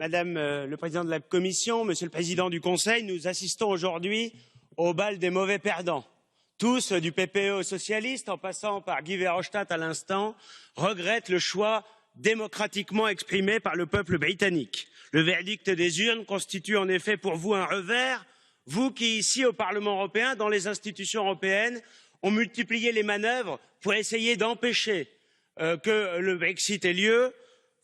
Madame le Président de la Commission, Monsieur le Président du Conseil, nous assistons aujourd'hui au bal des mauvais perdants. Tous, du PPE aux socialistes, en passant par Guy Verhofstadt à l'instant, regrettent le choix démocratiquement exprimé par le peuple britannique. Le verdict des urnes constitue en effet pour vous un revers, vous qui, ici au Parlement européen, dans les institutions européennes, ont multiplié les manœuvres pour essayer d'empêcher que le Brexit ait lieu.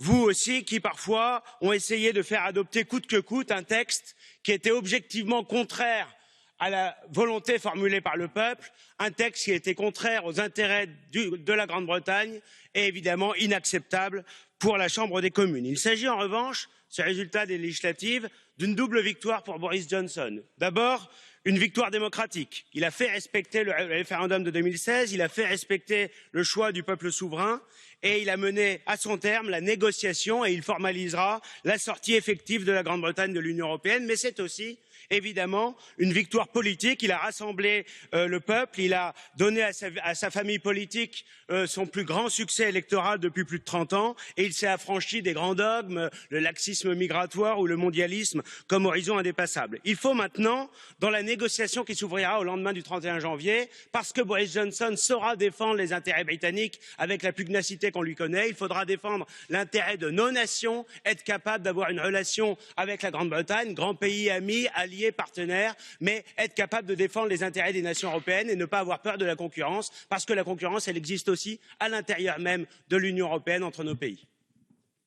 Vous aussi qui parfois ont essayé de faire adopter coûte que coûte un texte qui était objectivement contraire à la volonté formulée par le peuple, un texte qui était contraire aux intérêts de la Grande-Bretagne et évidemment inacceptable pour la Chambre des communes. Il s'agit en revanche, ce résultat des législatives, d'une double victoire pour Boris Johnson. D'abord, une victoire démocratique. Il a fait respecter le référendum de 2016, il a fait respecter le choix du peuple souverain et il a mené à son terme la négociation et il formalisera la sortie effective de la Grande-Bretagne de l'Union européenne. Mais c'est aussi évidemment une victoire politique. Il a rassemblé le peuple, il a donné à sa famille politique son plus grand succès électoral depuis plus de 30 ans et il s'est affranchi des grands dogmes, le laxisme migratoire ou le mondialisme comme horizon indépassable. Il faut maintenant, dans la négociation qui s'ouvrira au lendemain du 31 janvier, parce que Boris Johnson saura défendre les intérêts britanniques avec la pugnacité qu'on lui connaît, il faudra défendre l'intérêt de nos nations, être capable d'avoir une relation avec la Grande-Bretagne, grand pays ami, allié, partenaire, mais être capable de défendre les intérêts des nations européennes et ne pas avoir peur de la concurrence, parce que la concurrence, elle existe aussi à l'intérieur même de l'Union européenne entre nos pays.